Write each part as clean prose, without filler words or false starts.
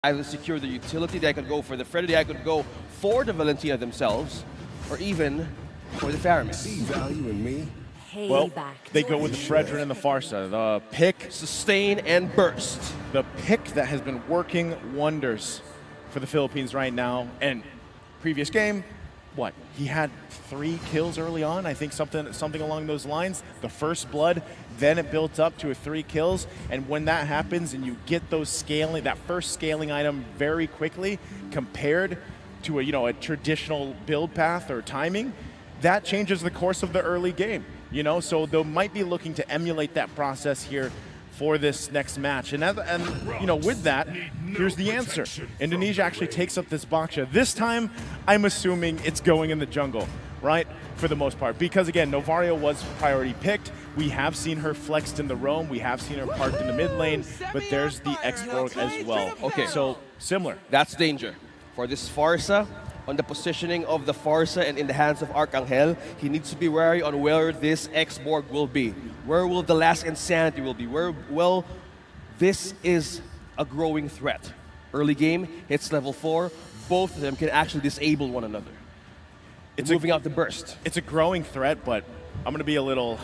either secure the utility, they could go for the Freddy, they could go for the Valentina themselves, or even for the Faramis. See value in me? Well, they go with the Fredrin and the Farsa. The pick, Sustain and burst. the pick that has been working wonders for the Philippines right now. And previous game, what? He had 3 kills early on, I think something along those lines. The first blood, then it built up to 3 kills. And when that happens and you get those scaling, that first scaling item very quickly compared to a traditional build path or timing, that changes the course of the early game. So they might be looking to emulate that process here for this next match. And with that, here's the answer. Indonesia actually takes up this Baksha. This time, I'm assuming it's going in the jungle, right? For the most part. Because again, Novaria was priority picked. We have seen her flexed in the roam. We have seen her parked in the mid lane. But there's the X-Borg as well. Okay. So similar. That's danger. For this Farsa, on the positioning of the Farsa and in the hands of Arcangel, he needs to be wary on where this X-Borg will be. Where will the last Insanity will be? Well, this is a growing threat. Early game, hits level 4. Both of them can actually disable one another. It's moving out the burst. It's a growing threat, but I'm going to be a little,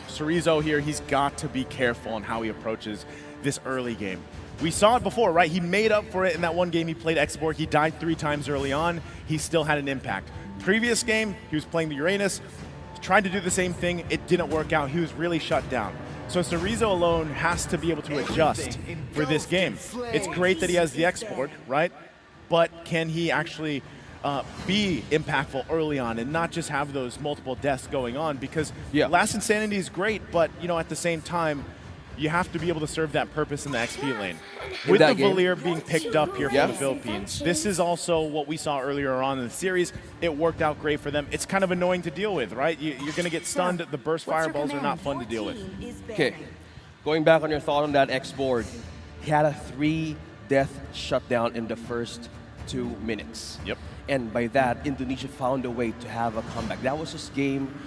Cerezo here, he's got to be careful on how he approaches this early game. We saw it before, right? He made up for it in that one game he played X-Borg. He died 3 times early on. He still had an impact. Previous game, he was playing the Uranus, tried to do the same thing. It didn't work out. He was really shut down. So Cerezo alone has to be able to adjust for this game. It's great that he has the X-Borg, right? But can he actually be impactful early on and not just have those multiple deaths going on? Because Last Insanity is great, but at the same time, you have to be able to serve that purpose in the XP lane. With the Valier being picked up here for the Philippines, this is also what we saw earlier on in the series. It worked out great for them. It's kind of annoying to deal with, right? You're going to get stunned. The burst fireballs are not fun to deal with. Okay, going back on your thought on that X-Borg, he had a 3-death shutdown in the first 2 minutes. Yep. And by that, Indonesia found a way to have a comeback. That was this game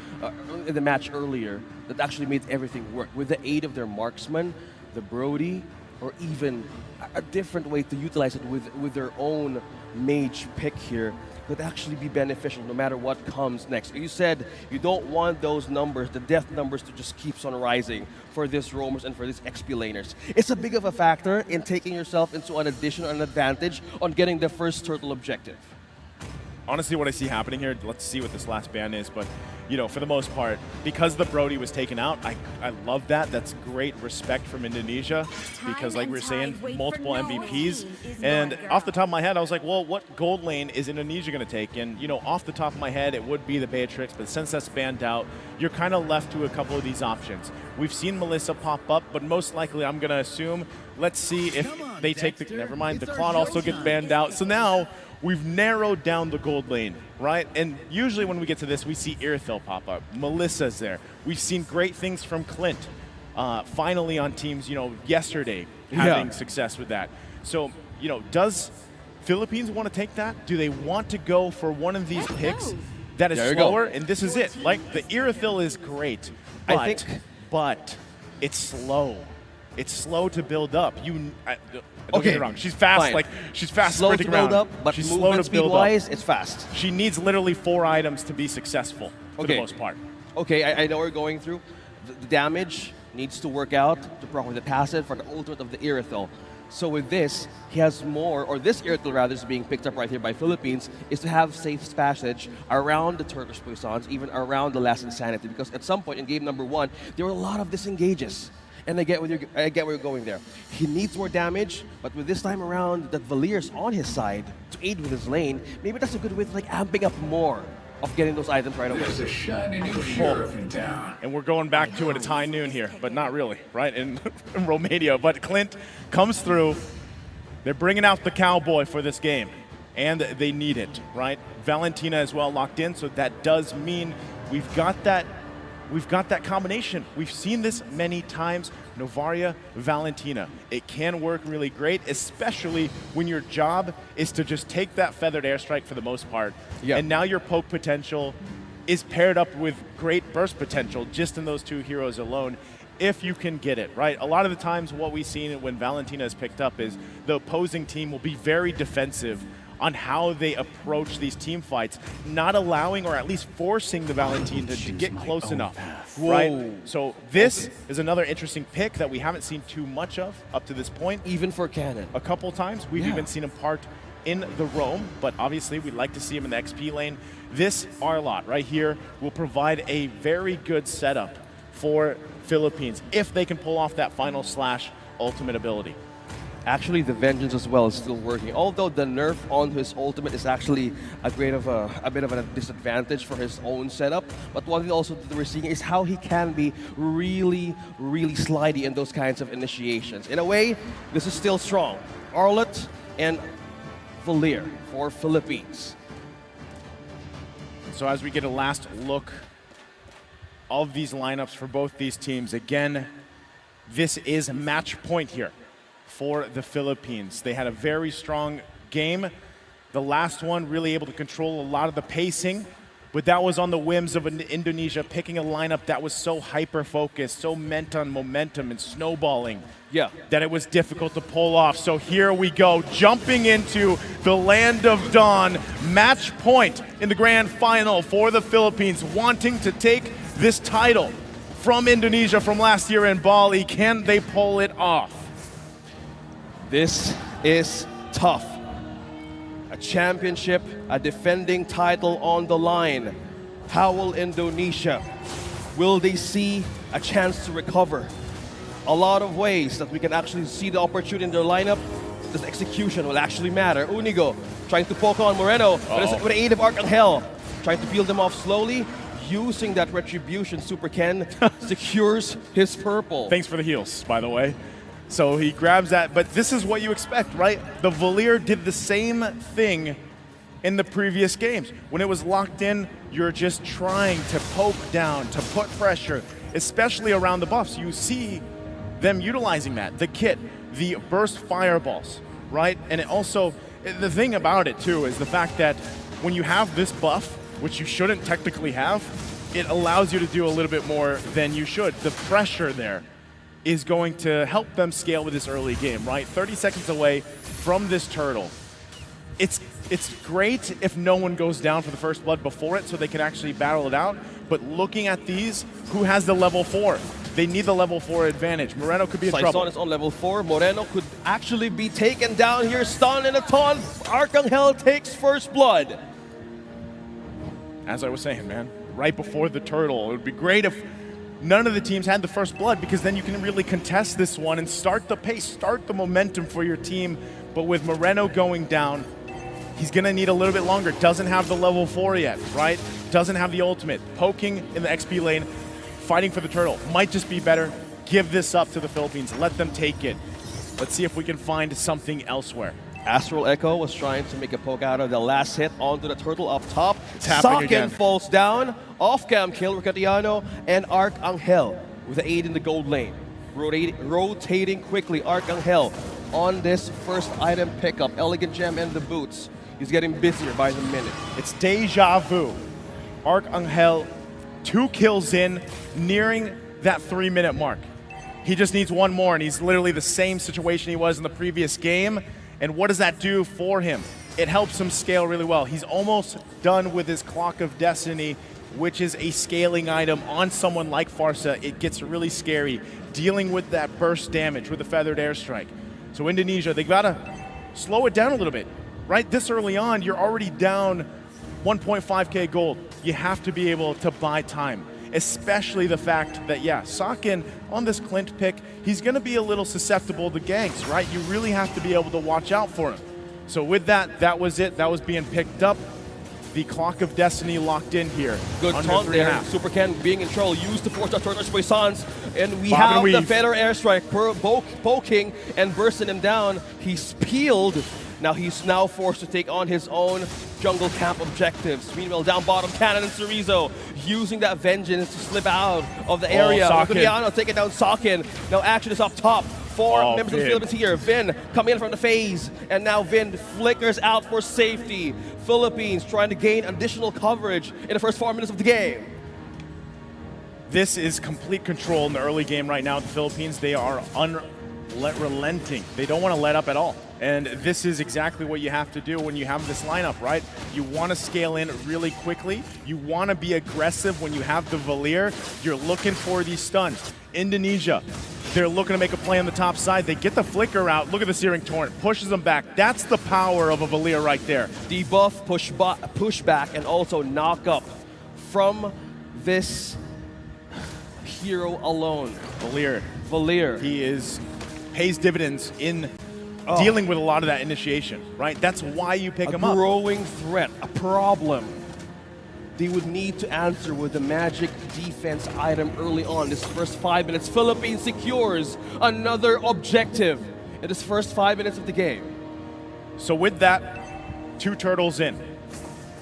in the match earlier that actually made everything work. With the aid of their marksman, the Brody, or even a different way to utilize it with their own mage pick here, could actually be beneficial no matter what comes next. You said you don't want those numbers, the death numbers, to just keeps on rising for this roamers and for these XP laners. It's a big of a factor in taking yourself into an addition or an advantage on getting the first turtle objective. Honestly, what I see happening here, let's see what this last ban is, but for the most part, because the Brody was taken out, I love that. That's great respect from Indonesia because, like we were saying, multiple MVPs. And off the top of my head, I was like, well, what gold lane is Indonesia going to take? And, off the top of my head, it would be the Beatrix, but since that's banned out, you're kind of left to a couple of these options. We've seen Melissa pop up, but most likely I'm going to assume, let's see if they take the, never mind, the Claude also gets banned out. So now, we've narrowed down the gold lane, right? And usually when we get to this, we see Irithil pop up. Melissa's there. We've seen great things from Clint, finally on teams, yesterday, having success with that. So, does Philippines want to take that? Do they want to go for one of these picks that is slower? And this is it. Like, the Irithil is great, but it's slow. It's slow to build up. Don't get me wrong. She's fast. Fine. Like she's fast slow sprinting to build around. up, but she's movement slow to build speed-wise, up. it's fast. She needs literally 4 items to be successful for the most part. Okay, I know what we're going through. The damage needs to work out to proc with the passive for the ultimate of the Irithil. So with this, he has more, or this Irithil rather is being picked up right here by Philippines, is to have safe passage around the Turkish Poissons, even around the last Insanity, because at some point in game number 1, there were a lot of disengages. And I get where you're going there. He needs more damage, but with this time around, that Valier's on his side to aid with his lane, maybe that's a good way to amping up more of getting those items right away. There's a shiny new sheriff in town. And we're going back to it at high noon here, but not really, right? In Romania. But Clint comes through. They're bringing out the cowboy for this game, and they need it, right? Valentina as well locked in, so that does mean we've got that combination. We've seen this many times. Novaria, Valentina. It can work really great, especially when your job is to just take that feathered airstrike for the most part. And now your poke potential is paired up with great burst potential just in those 2 heroes alone. if you can get it, right? A lot of the times what we've seen when Valentina is picked up is the opposing team will be very defensive on how they approach these team fights, not allowing or at least forcing the Valentina to get close enough, right? So this is another interesting pick that we haven't seen too much of up to this point. Even for Cannon. A couple times. We've even seen him part in the roam, but obviously we'd like to see him in the XP lane. This R-Lot right here will provide a very good setup for Philippines if they can pull off that final slash ultimate ability. Actually, the Vengeance as well is still working. Although the nerf on his ultimate is actually a bit of a disadvantage for his own setup. But one thing also that we're seeing is how he can be really, really slidey in those kinds of initiations. In a way, this is still strong. Arlott and Valir for Philippines. So as we get a last look of these lineups for both these teams, again, this is match point here for the Philippines. They had a very strong game. The last one really able to control a lot of the pacing, but that was on the whims of Indonesia picking a lineup that was so hyper-focused, so meant on momentum and snowballing, that it was difficult to pull off. So here we go, jumping into the Land of Dawn, match point in the grand final for the Philippines, wanting to take this title from Indonesia from last year in Bali. Can they pull it off? This is tough. A championship, a defending title on the line. How will Indonesia? Will they see a chance to recover? A lot of ways that we can actually see the opportunity in their lineup. The execution will actually matter. Unigo trying to poke on Moreno with the aid of Arcangel, trying to peel them off slowly. Using that retribution, Super Ken secures his purple. Thanks for the heals, by the way. So he grabs that, but this is what you expect, right? The Valir did the same thing in the previous games. When it was locked in, you're just trying to poke down, to put pressure, especially around the buffs. You see them utilizing that, the kit, the burst fireballs, right? And it also, the thing about it too is the fact that when you have this buff, which you shouldn't technically have, it allows you to do a little bit more than you should. The pressure there is going to help them scale with this early game, right? 30 seconds away from this turtle. It's great if no one goes down for the first blood before it so they can actually battle it out, but looking at these, who has the level 4? They need the level 4 advantage. Moreno could be in trouble. Saison is on level 4. Moreno could actually be taken down here. Stun and a taunt. Arcangel takes first blood. As I was saying, man, right before the turtle, it would be great if none of the teams had the first blood, because then you can really contest this one and start the pace, start the momentum for your team. But with Moreno going down, he's going to need a little bit longer. Doesn't have the level 4 yet, right? Doesn't have the ultimate. Poking in the XP lane, fighting for the turtle. Might just be better. Give this up to the Philippines. Let them take it. Let's see if we can find something elsewhere. Astral Echo was trying to make a poke out of the last hit onto the turtle up top. Saken falls down. Off-cam kill, Ricatiano and Arcangel with the aid in the gold lane. Rotating quickly, Arcangel on this first item pickup. Elegant Gem and the boots. He's getting busier by the minute. It's deja vu. Arcangel, 2 kills in, nearing that 3-minute mark. He just needs one more, and he's literally the same situation he was in the previous game. And what does that do for him? It helps him scale really well. He's almost done with his Clock of Destiny, which is a scaling item on someone like Farsa. It gets really scary dealing with that burst damage with the Feathered Airstrike. So Indonesia, they gotta slow it down a little bit, right? This early on, you're already down 1.5k gold. You have to be able to buy time, especially the fact that, Saken on this Clint pick, he's going to be a little susceptible to ganks, right? You really have to be able to watch out for him. So with that, that was it. That was being picked up. The Clock of Destiny locked in here. Good taunt there. Super Ken being in trouble. Used to force our turtles Poissons. And we have the Feather Airstrike poking and bursting him down. He's peeled. Now he's forced to take on his own jungle camp objectives. Meanwhile, down bottom, Cannon and Cerezo using that vengeance to slip out of the area. Ricatiano taking down Saken. Now action is up top. 4 members of the Philippines here. Vin coming in from the phase. And now Vin flickers out for safety. Philippines trying to gain additional coverage in the first 4 minutes of the game. This is complete control in the early game right now. The Philippines, they are unrelenting. They don't want to let up at all. And this is exactly what you have to do when you have this lineup, right? You want to scale in really quickly. You want to be aggressive when you have the Valier. You're looking for these stuns. Indonesia, they're looking to make a play on the top side. They get the flicker out. Look at the Searing Torrent. Pushes them back. That's the power of a Valier right there. Debuff, push back, and also knock up from this hero alone. Valier. He pays dividends in dealing with a lot of that initiation, right? That's why you pick him up. A growing threat, a problem. They would need to answer with the magic defense item early on. This first 5 minutes, Philippines secures another objective in this first 5 minutes of the game. So with that, 2 turtles in.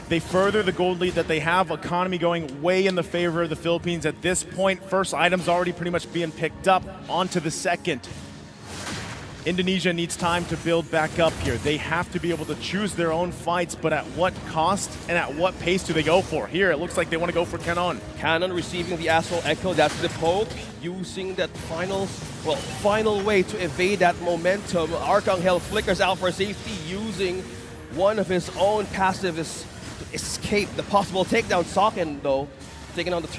They further the gold lead that they have. Economy going way in the favor of the Philippines at this point. First item's already pretty much being picked up. On to the second. Indonesia needs time to build back up here. They have to be able to choose their own fights, but at what cost and at what pace do they go for? Here, it looks like they want to go for Cannon. Cannon receiving the Astral Echo, that's the poke, using that final way to evade that momentum. Arcangel flickers out for safety, using one of his own passives to escape the possible takedown. Socken, though, taking on the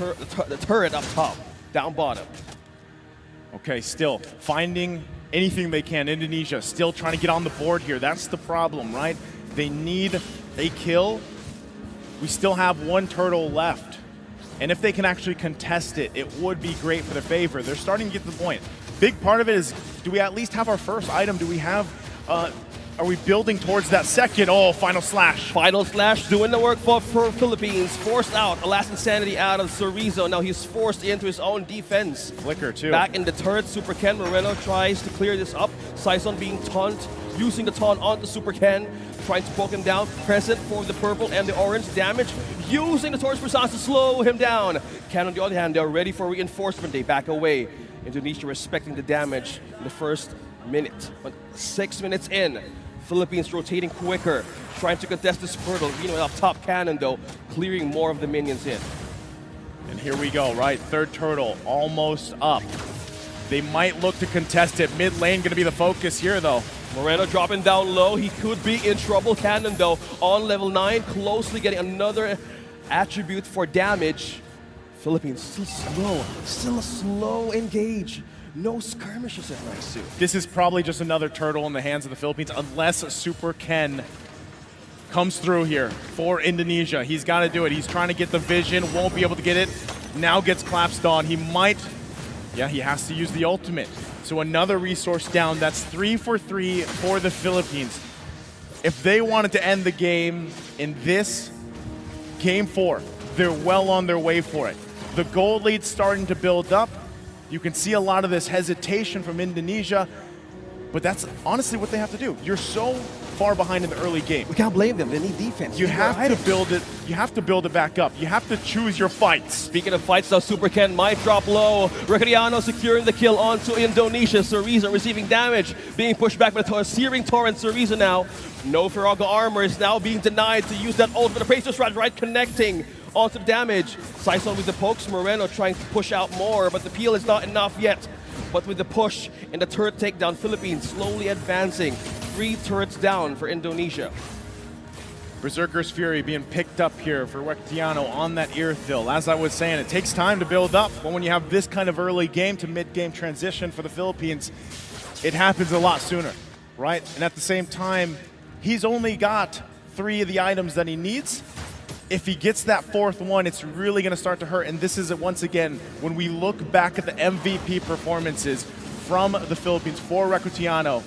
turret up top, down bottom. Okay, still finding anything they can. Indonesia still trying to get on the board here. That's the problem, right? They need a kill. We still have 1 turtle left. And if they can actually contest it, it would be great for their favor. They're starting to get to the point. Big part of it is, do we at least have our first item? Do we have, are we building towards that second? Oh, Final Slash. Final Slash doing the work for Philippines. Forced out, a last insanity out of Chorizo. Now he's forced into his own defense. Flicker too. Back in the turret, Super Ken Moreno tries to clear this up. Saison being taunt, using the taunt onto Super Ken, trying to poke him down. Present for the purple and the orange damage, using the Torch Persons to slow him down. Ken on the other hand, they're ready for reinforcement. They back away. Indonesia respecting the damage in the first minute. But 6 minutes in, Philippines rotating quicker, trying to contest this Squirtle. Up top Cannon, though, clearing more of the minions in. And here we go, right? Third turtle almost up. They might look to contest it. Mid lane going to be the focus here, though. Moreno dropping down low. He could be in trouble. Cannon, though, on level 9, closely getting another attribute for damage. Philippines still a slow engage. No skirmishes at Naisu. This is probably just another turtle in the hands of the Philippines, unless Super Ken comes through here for Indonesia. He's got to do it. He's trying to get the vision, won't be able to get it. Now gets collapsed on. He might, he has to use the ultimate. So another resource down. That's 3 for 3 for the Philippines. If they wanted to end the game in this game 4, they're well on their way for it. The gold lead's starting to build up. You can see a lot of this hesitation from Indonesia, but that's honestly what they have to do. You're so far behind in the early game. We can't blame them. They need defense. You have to build it. You have to build it back up. You have to choose your fights. Speaking of fights, though, Super Ken might drop low. Recreano securing the kill onto Indonesia. Chorizo receiving damage, being pushed back by the Searing Torrent. Chorizo now, no Firaga armor, is now being denied to use that ult for the Pacer Strat, right? Connecting onto the damage. Saison with the pokes. Moreno trying to push out more, but the peel is not enough yet. But with the push and the turret takedown, Philippines slowly advancing. 3 turrets down for Indonesia. Berserker's Fury being picked up here for Rectiano on that Earthil. As I was saying, it takes time to build up, but when you have this kind of early game to mid-game transition for the Philippines, it happens a lot sooner, right? And at the same time, he's only got 3 of the items that he needs. If he gets that 4th one, it's really going to start to hurt. And this is, once again, when we look back at the MVP performances from the Philippines for Rectiano,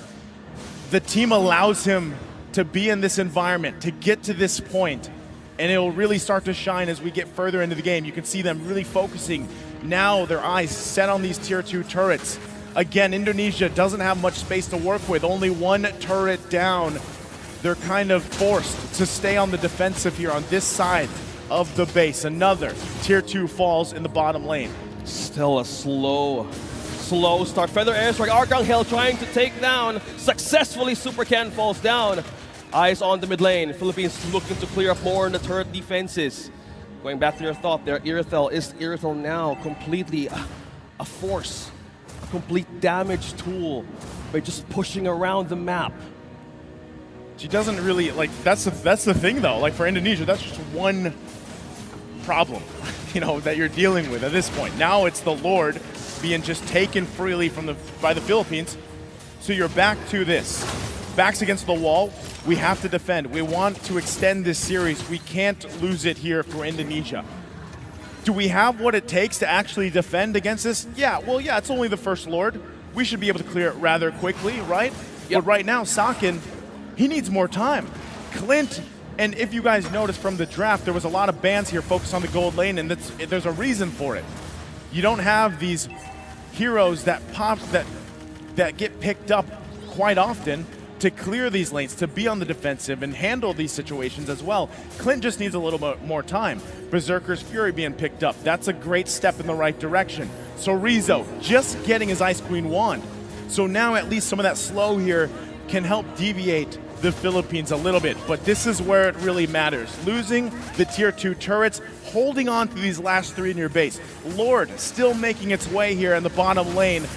the team allows him to be in this environment, to get to this point, and it will really start to shine as we get further into the game. You can see them really focusing now, their eyes set on these tier 2 turrets. Again, Indonesia doesn't have much space to work with, only 1 turret down. They're kind of forced to stay on the defensive here on this side of the base. Another tier 2 falls in the bottom lane. Still a slow start. Feather Airstrike, Arcangel trying to take down. Successfully, Super Ken falls down. Eyes on the mid lane. Philippines looking to clear up more in the turret defenses. Going back to your thought there, Irithel, is Irithel now completely a force, a complete damage tool by just pushing around the map? She doesn't really, like, that's the thing though. Like for Indonesia, that's just one problem, that you're dealing with at this point. Now it's the Lord being just taken freely by the Philippines. So you're back to this. Backs against the wall. We have to defend. We want to extend this series. We can't lose it here for Indonesia. Do we have what it takes to actually defend against this? Yeah, well, yeah, it's only the first Lord. We should be able to clear it rather quickly, right? Yep. But right now, Sakin, he needs more time. Clint, and if you guys noticed from the draft, there was a lot of bans here focused on the gold lane, and there's a reason for it. You don't have these heroes that pop, that get picked up quite often to clear these lanes, to be on the defensive and handle these situations as well. Clint just needs a little bit more time. Berserker's Fury being picked up, that's a great step in the right direction. So Rizzo just getting his Ice Queen wand. So now at least some of that slow here can help deviate the Philippines a little bit, but this is where it really matters. Losing the tier 2 turrets, holding on to these last 3 in your base. Lord still making its way here in the bottom lane.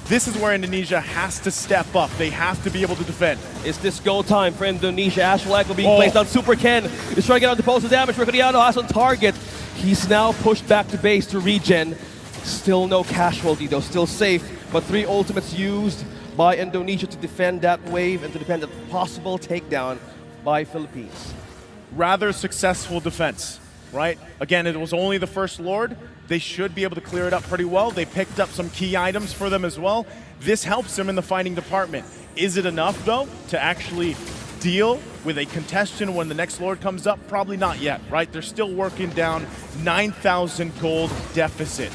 This is where Indonesia has to step up. They have to be able to defend. Is this go time for Indonesia? Ashwell Echo being placed on Super Ken. Is trying to get out the postal damage. Riccodiano has on target. He's now pushed back to base to regen. Still no casualty though, still safe. But 3 ultimates used by Indonesia to defend that wave and to defend a possible takedown by Philippines. Rather successful defense, right? Again, it was only the first Lord. They should be able to clear it up pretty well. They picked up some key items for them as well. This helps them in the fighting department. Is it enough, though, to actually deal with a contestant when the next Lord comes up? Probably not yet, right? They're still working down 9,000 gold deficit.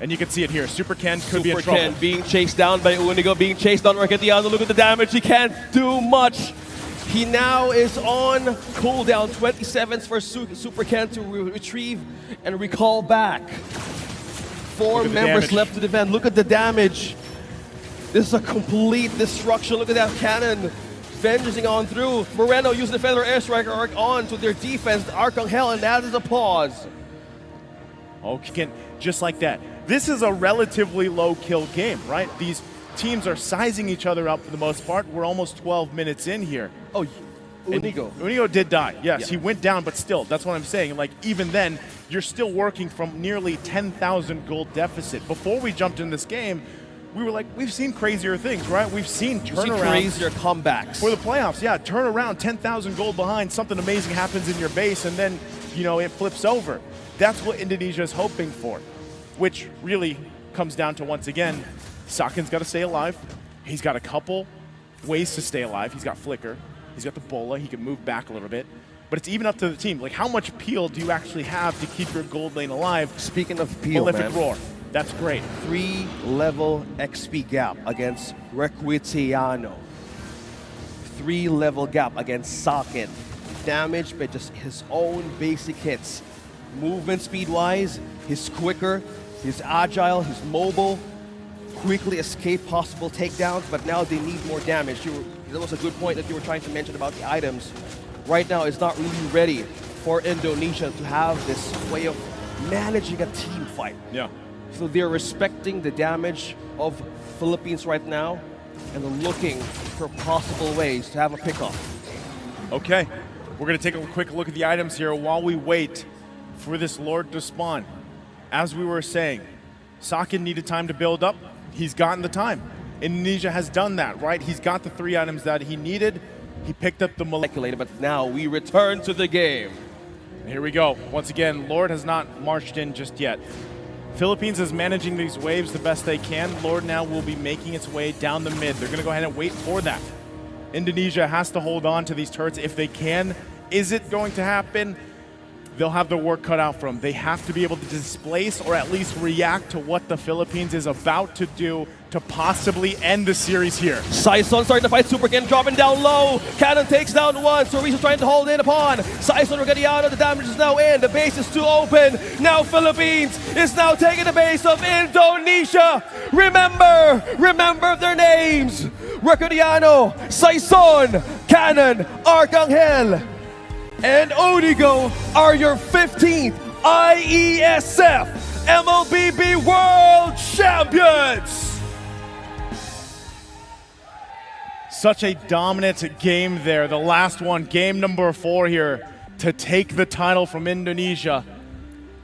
And you can see it here. Super Ken could be in trouble. Super Ken being chased down by Unigo, being chased down Riccodiano. Look at the damage. He can't do much. He now is on cooldown, 20 seconds for Super Ken to retrieve and recall back. 4 members left to defend. Look at the damage. This is a complete destruction. Look at that cannon vengeing on through. Moreno using the Feather Airstriker arc on to their defense, Arcangel, and that is a pause. Okay, just like that. This is a relatively low kill game, right? These teams are sizing each other up for the most part. We're almost 12 minutes in here. Oh, Unigo. Unigo did die, yes. He went down, but still, that's what I'm saying. Like, even then, you're still working from nearly 10,000 gold deficit. Before we jumped in this game, we were like, we've seen crazier things, right? We've seen turnarounds. Crazier comebacks. For the playoffs, yeah. Turn around, 10,000 gold behind, something amazing happens in your base, and then, it flips over. That's what Indonesia is hoping for, which really comes down to, once again, Sakin's got to stay alive. He's got a couple ways to stay alive. He's got Flicker. He's got the Bola. He can move back a little bit. But it's even up to the team. Like, how much peel do you actually have to keep your gold lane alive? Speaking of peel, Malefic Roar. That's great. 3-level XP gap against Riccodiano. 3-level gap against Sakin. Damaged by just his own basic hits. Movement speed-wise, he's quicker, he's agile, he's mobile, quickly escape possible takedowns, but now they need more damage. That was a good point that you were trying to mention about the items. Right now, it's not really ready for Indonesia to have this way of managing a team fight. Yeah. So they're respecting the damage of Philippines right now, and they're looking for possible ways to have a pickoff. Okay, we're going to take a quick look at the items here while we wait for this Lord to spawn. As we were saying, Sakin needed time to build up. He's gotten the time. Indonesia has done that, right? He's got the 3 items that he needed. He picked up the moleculator, but now we return to the game. Here we go. Once again, Lord has not marched in just yet. Philippines is managing these waves the best they can. Lord now will be making its way down the mid. They're going to go ahead and wait for that. Indonesia has to hold on to these turrets if they can. Is it going to happen? They'll have their work cut out for them. They have to be able to displace or at least react to what the Philippines is about to do to possibly end the series here. Saison starting to fight Super Ken, dropping down low. Cannon takes down one. Sorizo trying to hold in upon Saison Riccodiano. The damage is now in. The base is too open. Now Philippines is now taking the base of Indonesia. Remember their names. Riccodiano, Saison, Cannon, Arcangel. and Odigo are your 15th IESF MLBB World Champions! Such a dominant game there. The last one, game number 4 here, to take the title from Indonesia.